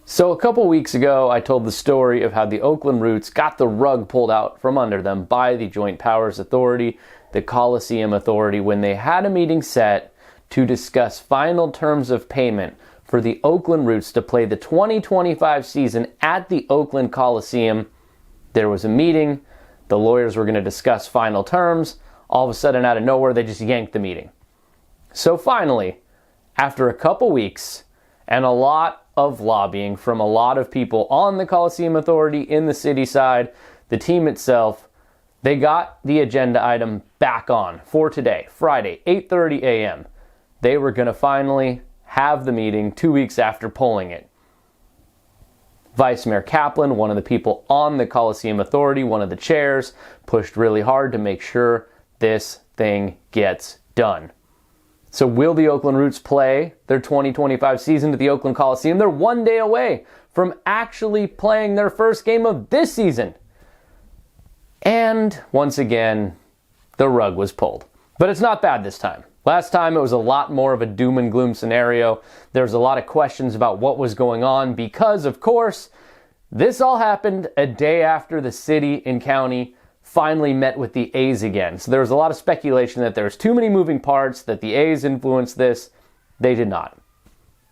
So a couple weeks ago, I told the story of how the Oakland Roots got the rug pulled out from under them by the Joint Powers Authority, the Coliseum Authority, when they had a meeting set to discuss final terms of payment for the Oakland Roots to play the 2025 season at the Oakland Coliseum. There was a meeting. The lawyers were going to discuss final terms. All of a sudden, out of nowhere, they just yanked the meeting. So finally, after a couple weeks and a lot of lobbying from a lot of people on the Coliseum Authority, in the city side, the team itself, they got the agenda item back on for today, Friday, 8:30 a.m. They were going to finally have the meeting 2 weeks after pulling it. Vice Mayor Kaplan, one of the people on the Coliseum Authority, one of the chairs, pushed really hard to make sure this thing gets done. So will the Oakland Roots play their 2025 season at the Oakland Coliseum? They're 1 day away from actually playing their first game of this season. And once again, the rug was pulled. But it's not bad this time. Last time it was a lot more of a doom and gloom scenario. There was a lot of questions about what was going on because, of course, this all happened a day after the city and county finally met with the A's again. So there was a lot of speculation that there was too many moving parts, that the A's influenced this. They did not.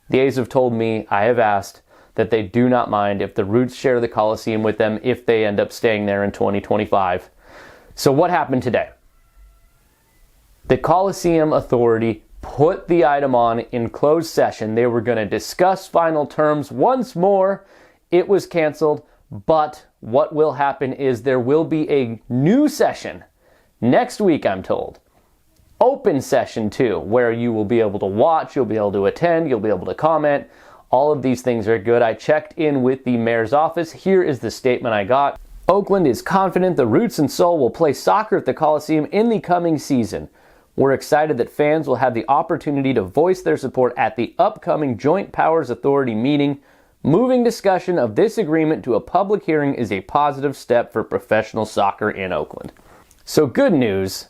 The A's have told me, I have asked, that they do not mind if the Roots share the Coliseum with them if they end up staying there in 2025. So what happened today? The Coliseum Authority put the item on in closed session. They were going to discuss final terms once more. It was canceled, but what will happen is there will be a new session next week, I'm told. Open session too, where you will be able to watch, you'll be able to attend, you'll be able to comment. All of these things are good. I checked in with the mayor's office. Here is the statement I got. Oakland is confident the Roots and Soul will play soccer at the Coliseum in the coming season. We're excited that fans will have the opportunity to voice their support at the upcoming Joint Powers Authority meeting. Moving discussion of this agreement to a public hearing is a positive step for professional soccer in Oakland. So good news,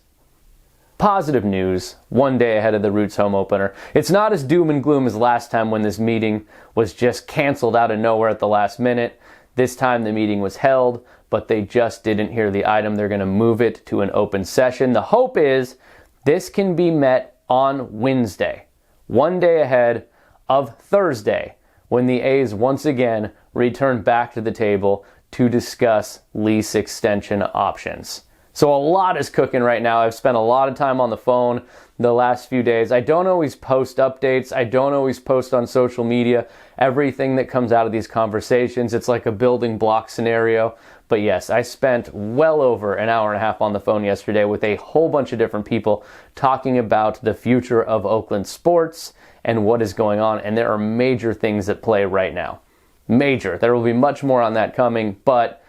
positive news, 1 day ahead of the Roots home opener. It's not as doom and gloom as last time when this meeting was just canceled out of nowhere at the last minute. This time the meeting was held, but they just didn't hear the item. They're going to move it to an open session. The hope is this can be met on Wednesday, 1 day ahead of Thursday, when the A's once again return back to the table to discuss lease extension options. So a lot is cooking right now. I've spent a lot of time on the phone the last few days. I don't always post updates. I don't always post on social media everything that comes out of these conversations. It's like a building block scenario. But yes, I spent well over an hour and a half on the phone yesterday with a whole bunch of different people talking about the future of Oakland sports and what is going on. And there are major things at play right now. Major. There will be much more on that coming, but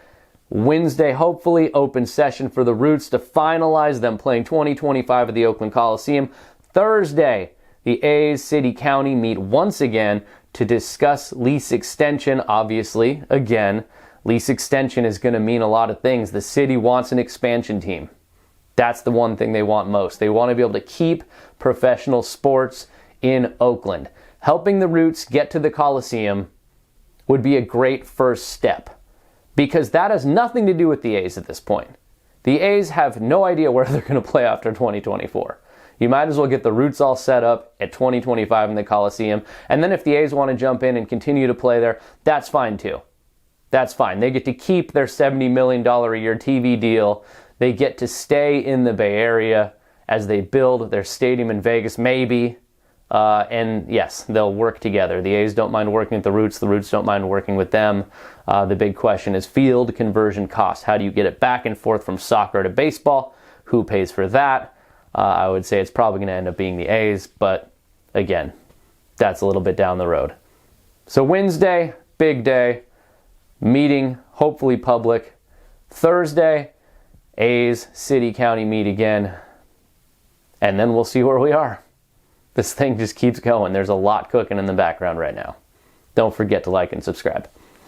Wednesday, hopefully, open session for the Roots to finalize them playing 2025 at the Oakland Coliseum. Thursday, the A's, City, County meet once again to discuss lease extension. Obviously, again, lease extension is going to mean a lot of things. The city wants an expansion team. That's the one thing they want most. They want to be able to keep professional sports in Oakland. Helping the Roots get to the Coliseum would be a great first step, because that has nothing to do with the A's at this point. The A's have no idea where they're going to play after 2024. You might as well get the Roots all set up at 2025 in the Coliseum, and then if the A's want to jump in and continue to play there, that's fine too. That's fine. They get to keep their $70 million a year TV deal. They get to stay in the Bay Area as they build their stadium in Vegas, maybe. And yes, they'll work together. The A's don't mind working with the Roots don't mind working with them. The big question is field conversion costs. How do you get it back and forth from soccer to baseball? Who pays for that? I would say it's probably going to end up being the A's, but again, that's a little bit down the road. So Wednesday, big day, meeting, hopefully public. Thursday, A's, City, County meet again, and then we'll see where we are. This thing just keeps going. There's a lot cooking in the background right now. Don't forget to like and subscribe.